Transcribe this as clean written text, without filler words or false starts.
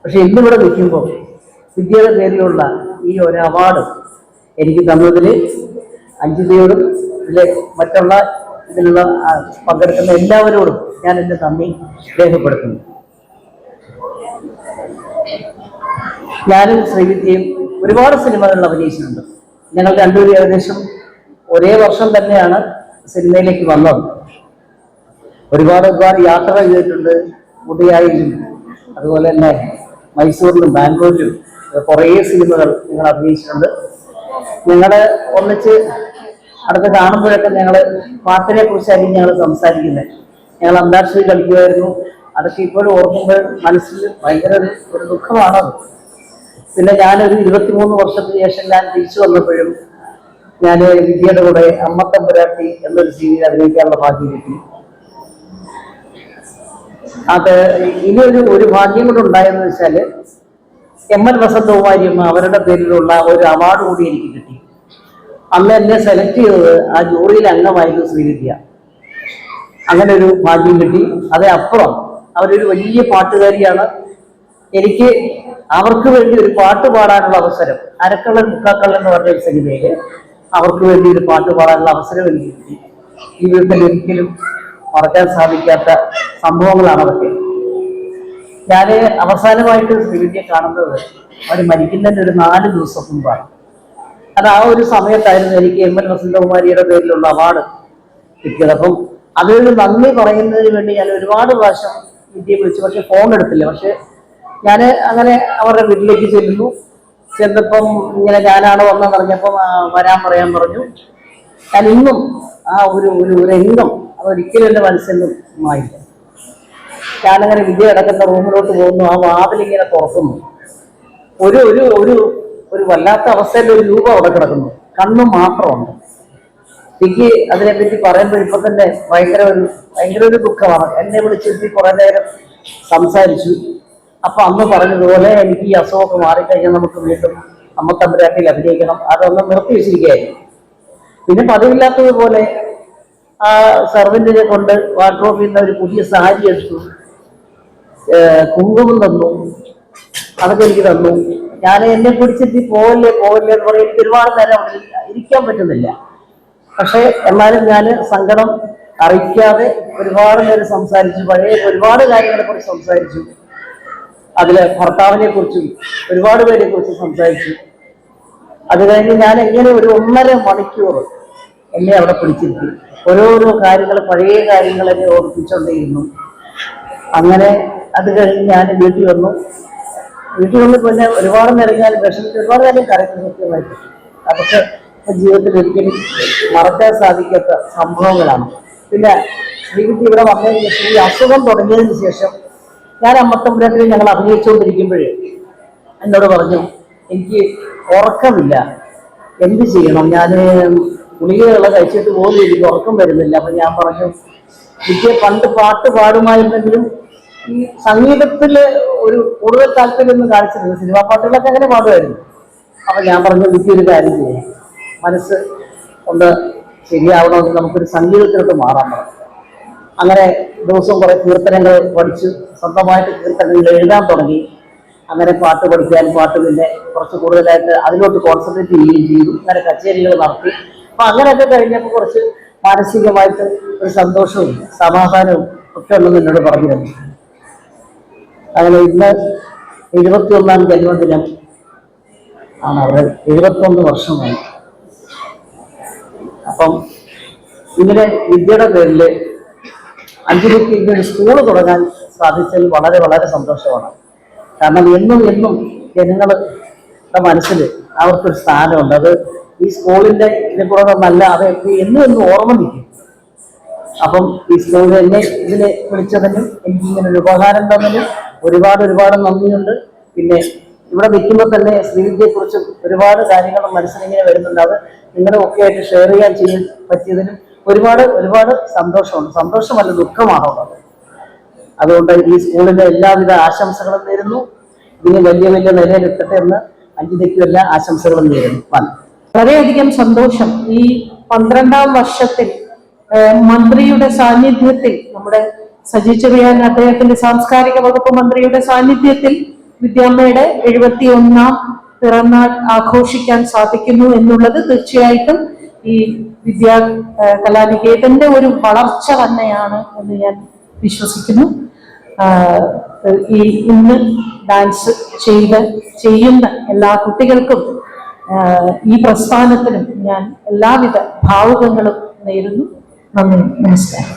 പക്ഷെ ഇന്നിവിടെ നിൽക്കുമ്പോൾ വിദ്യയുടെ പേരിലുള്ള ഈ ഒരു അവാർഡ് എനിക്ക് തന്നതിൽ അഞ്ജിതയോടും ഇതിലെ മറ്റുള്ള ഇതിലുള്ള പങ്കെടുക്കുന്ന എല്ലാവരോടും ഞാൻ എൻ്റെ നന്ദി രേഖപ്പെടുത്തുന്നു. ഞാനും ശ്രീവിദ്യയും ഒരുപാട് സിനിമകളിൽ അഭിനയിച്ചിട്ടുണ്ട്. ഞങ്ങൾ രണ്ടുപേരും ഏകദേശം ഒരേ വർഷം തന്നെയാണ് സിനിമയിലേക്ക് വന്നത്. ഒരുപാട് യാത്രകൾ ചെയ്തിട്ടുണ്ട്. മുടിയായിലും അതുപോലെ തന്നെ മൈസൂരിലും ബാംഗ്ലൂരിലും കുറേ സിനിമകൾ ഞങ്ങൾ അഭിനയിച്ചിട്ടുണ്ട്. ഞങ്ങള് ഒന്നിച്ച് അടുത്ത് കാണുമ്പോഴൊക്കെ ഞങ്ങൾ പാട്ടിനെ കുറിച്ചായിരിക്കും ഞങ്ങൾ സംസാരിക്കുന്നത്. ഞങ്ങൾ അന്താക്ഷരി കളിക്കുമായിരുന്നു. അതൊക്കെ ഇപ്പോഴും ഓർക്കുമ്പോൾ മനസ്സിൽ ഭയങ്കര ഒരു ദുഃഖമാണത്. പിന്നെ ഞാനൊരു 23 വർഷത്തിന് ശേഷം ഞാൻ തിരിച്ചു വന്നപ്പോഴും ഞാൻ വിദ്യയുടെ കൂടെ അമ്മത്തമ്പുരാട്ടി എന്നൊരു സീരിയൽ അഭിനയിക്കാനുള്ള ഭാഗ്യം കിട്ടി. അത് ഇനിയൊരു ഭാഗ്യം കൂടെ ഉണ്ടായെന്ന് വെച്ചാൽ MN വസന്തകുമാരിയമ്മ അവരുടെ പേരിലുള്ള ഒരു അവാർഡ് കൂടി എനിക്ക് കിട്ടി. അന്ന് എന്നെ സെലക്ട് ചെയ്തത് ആ ജൂറിയിൽ അംഗമായിരുന്നു ശ്രീവിദ്യ. അങ്ങനെ ഒരു ഭാഗ്യം കിട്ടി. അതപ്പുറം അവരൊരു വലിയ പാട്ടുകാരിയാണ്. എനിക്ക് അവർക്ക് വേണ്ടി ഒരു പാട്ട് പാടാനുള്ള അവസരം, അരക്കള്ളൻ മുക്കാക്കള്ളൻ എന്ന് പറഞ്ഞ ഒരു സിനിമയില് അവർക്ക് വേണ്ടി ഒരു പാട്ട് പാടാനുള്ള അവസരം എനിക്ക് കിട്ടി. ജീവിതത്തിൽ ഒരിക്കലും മറക്കാൻ സാധിക്കാത്ത സംഭവങ്ങളാണ് അതൊക്കെ. ഞാൻ അവസാനമായിട്ട് ശ്രീവിദ്യയെ കാണുന്നത് അവർ മരിക്കുന്നതിന് ഒരു 4 ദിവസം മുമ്പാണ്. അത് ആ ഒരു സമയത്തായിരുന്നു എനിക്ക് MN വസന്തകുമാരിയുടെ പേരിലുള്ള അവാർഡ് കിട്ടിയത്. അപ്പം അതൊരു നന്ദി പറയുന്നതിന് വേണ്ടി ഞാൻ ഒരുപാട് പ്രാവശ്യം വിദ്യയെ വിളിച്ചു, പക്ഷെ ഫോൺ എടുത്തില്ല. പക്ഷെ ഞാൻ അങ്ങനെ അവരുടെ വീട്ടിലേക്ക് ചെന്നപ്പം ഇങ്ങനെ ഞാനാണ് വന്നെന്ന് പറഞ്ഞപ്പം വരാൻ പറയാൻ പറഞ്ഞു. ഞാൻ ഇന്നും ആ ഒരു രംഗം അതൊരിക്കലും എൻ്റെ മനസ്സിൽ നിന്നും മായില്ല. ഞാനങ്ങനെ വിദ്യ കിടക്കുന്ന റൂമിലോട്ട് പോകുന്നു, ആ വാതിലിങ്ങനെ തുറക്കുന്നു. ഒരു ഒരു ഒരു ഒരു വല്ലാത്ത അവസ്ഥയിൽ ഒരു രൂപം അവിടെ കിടക്കുന്നു, കണ്ണു മാത്രമുണ്ട്. എനിക്ക് അതിനെപ്പറ്റി പറയുമ്പോൾ ഇപ്പൊ തന്നെ ഭയങ്കര ഒരു ദുഃഖമാണ്. എന്നെ വിളിച്ചിട്ട് കുറെ നേരം സംസാരിച്ചു. അപ്പൊ അന്ന് പറഞ്ഞതുപോലെ എനിക്ക് ഈ അസുഖമൊക്കെ മാറിക്കഴിഞ്ഞാൽ നമുക്ക് വീണ്ടും അമ്മത്തമ്പുരാട്ടിയിൽ അഭിനയിക്കണം, അതൊന്ന് നിർത്തി വെച്ചിരിക്കുകയായിരുന്നു. പിന്നെ പതിവില്ലാത്തതുപോലെ ആ സർവന്റിനെ കൊണ്ട് വാർഡ്രോബിൽ നിന്ന് ഒരു പുതിയ സാരി എടുത്തു, കുങ്കുമം തന്നു, അതൊക്കെ എനിക്ക് തന്നു. ഞാൻ എന്നെ പിടിച്ചിട്ട് പോവല്ലേ എന്ന് പറയും. എനിക്ക് ഒരുപാട് നേരം അവിടെ ഇരിക്കാൻ പറ്റുന്നില്ല. പക്ഷെ എന്നാലും ഞാൻ സങ്കടം അറിയിക്കാതെ ഒരുപാട് നേരം സംസാരിച്ചു. പഴയ ഒരുപാട് കാര്യങ്ങളെ കുറിച്ച് സംസാരിച്ചു. അതിലെ ഭർത്താവിനെ കുറിച്ചും ഒരുപാട് പേരെ കുറിച്ച് സംസാരിച്ചു. അത് കഴിഞ്ഞ് ഞാൻ എങ്ങനെ ഒരു 1.5 മണിക്കൂർ എന്നെ അവിടെ പിടിച്ചിരുത്തി ഓരോരോ കാര്യങ്ങൾ, പഴയ കാര്യങ്ങൾ എന്നെ ഓർപ്പിച്ചുകൊണ്ടേയിരുന്നു. അങ്ങനെ അത് കഴിഞ്ഞ് ഞാൻ വീട്ടിൽ വന്നു. പിന്നെ ഒരുപാട് നേരം ഞാൻ വിഷമിച്ച് ഒരുപാട് കാര്യം കരയ്ക്ക് കൃത്യമായിട്ട്. അതൊക്കെ ജീവിതത്തിൽ ഒരിക്കലും മറക്കാൻ സാധിക്കാത്ത സംഭവങ്ങളാണ്. പിന്നെ ശ്രീവിദ്യ ഇവിടെ വന്നതിന് ശേഷം, ഈ അസുഖം തുടങ്ങിയതിന് ശേഷം, ഞാൻ അമ്മത്തമ്പുരാട്ടിൽ ഞങ്ങൾ അഭിനയിച്ചുകൊണ്ടിരിക്കുമ്പോഴേ എന്നോട് പറഞ്ഞു, എനിക്ക് ഉറക്കമില്ല, എന്ത് ചെയ്യണം, ഞാൻ ഗുളികകളെ കഴിച്ചിട്ട് പോലും എനിക്ക് ഉറക്കം വരുന്നില്ല. അപ്പം ഞാൻ പറഞ്ഞു, വിദ്യ പണ്ട് പാട്ട് പാടുമായിരുന്നെങ്കിലും ഈ സംഗീതത്തിൽ ഒരു കൂടുതൽ താല്പര്യമൊന്നും കാണിച്ചിരുന്നു. സിനിമാ പാട്ടുകളൊക്കെ അങ്ങനെ പാടുമായിരുന്നു. അപ്പം ഞാൻ പറഞ്ഞു, വിദ്യ ഒരു കാര്യം ചെയ്യാം, മനസ്സ് ഒന്ന് ശരിയാവണമെങ്കിൽ നമുക്കൊരു സംഗീതത്തിലോട്ട് മാറാൻ പറഞ്ഞു. അങ്ങനെ ദിവസവും കുറെ കീർത്തനങ്ങൾ പഠിച്ചു, സ്വന്തമായിട്ട് കീർത്തനങ്ങൾ എഴുതാൻ തുടങ്ങി. അങ്ങനെ പാട്ട് പഠിക്കാൻ, പാട്ട് പിന്നെ കുറച്ച് കൂടുതലായിട്ട് അതിലോട്ട് കോൺസെൻട്രേറ്റ് ചെയ്യുകയും ചെയ്തു. അങ്ങനെ കച്ചേരികൾ നടത്തി. അപ്പം അങ്ങനെയൊക്കെ കഴിഞ്ഞപ്പോൾ കുറച്ച് മാനസികമായിട്ട് ഒരു സന്തോഷവും സമാധാനവും ഒക്കെ ഉണ്ടെന്ന് എന്നോട് പറഞ്ഞു തന്നു. അങ്ങനെ ഇന്ന് 71ാം ജന്മദിനം ആണ്. അവർ 71 വർഷമായി. അപ്പം ഇങ്ങനെ വിദ്യയുടെ പേരിൽ അഞ്ജലിക്ക് ഇങ്ങനെ സ്കൂൾ തുടങ്ങാൻ സാധിച്ചതിൽ വളരെ വളരെ സന്തോഷമാണ്. കാരണം എന്നും ജനങ്ങളുടെ മനസ്സിൽ അവർക്കൊരു സ്ഥാനമുണ്ട്. അത് ഈ സ്കൂളിൻ്റെ ഇതിൽ കൂടെ നല്ല അത് എന്നും ഓർമ്മ നിൽക്കും. അപ്പം ഈ സ്കൂളിൽ എന്നെ ഇതിനെ വിളിച്ചതിനും എനിക്കിങ്ങനെ ഒരു ഉപകാരം തന്നതിനും ഒരുപാട് നന്ദിയുണ്ട്. പിന്നെ ഇവിടെ നിൽക്കുമ്പോൾ തന്നെ ശ്രീവിദ്യയെക്കുറിച്ച് ഒരുപാട് കാര്യങ്ങൾ മനസ്സിലിങ്ങനെ വരുന്നുണ്ട്. അത് നിങ്ങളെ ഒക്കെ ആയിട്ട് ഷെയർ ചെയ്യാൻ പറ്റിയതിനും ഒരുപാട് സന്തോഷമുണ്ട്. സന്തോഷമല്ല, ദുഃഖമാണുള്ളത്. അതുകൊണ്ട് ഈ സ്കൂളിന്റെ എല്ലാവിധ ആശംസകളും നേരുന്നു. ഇതിന് വലിയ നിലയിലെത്തട്ടെ എന്ന് അഞ്ജിതയ്ക്കും എല്ലാ ആശംസകളും നേരുന്നു. വളരെയധികം സന്തോഷം. ഈ 12ാം വർഷത്തിൽ മന്ത്രിയുടെ സാന്നിധ്യത്തിൽ, നമ്മുടെ സജി ചെറിയാൻ അദ്ദേഹത്തിന്റെ സാംസ്കാരിക വകുപ്പ് മന്ത്രിയുടെ സാന്നിധ്യത്തിൽ വിദ്യാമ്മയുടെ 71ാം പിറന്നാൾ ആഘോഷിക്കാൻ സാധിക്കുന്നു എന്നുള്ളത് തീർച്ചയായിട്ടും ഈ കലാനികേതന്റെ ഒരു വളർച്ച തന്നെയാണ് എന്ന് ഞാൻ വിശ്വസിക്കുന്നു. ഈ ഇന്ന് ഡാൻസ് ചെയ്യുന്ന എല്ലാ കുട്ടികൾക്കും ഈ പ്രസ്ഥാനത്തിനും ഞാൻ എല്ലാവിധ ഭാവുകങ്ങളും നേരുന്നു. നന്ദി, നമസ്കാരം.